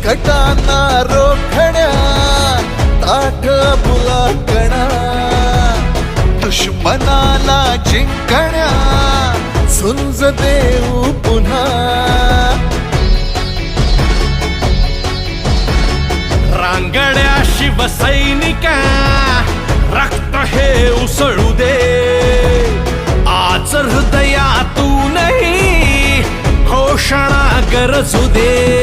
संकटांना रोखण्या ताठ बुलाकणा दुश्मनाला जिंकण्या झुंज देऊ पुन्हा रांगड्या शिवसैनिका रक्त हे उसळू दे आज हृदयातूनही घोषणा गरजू दे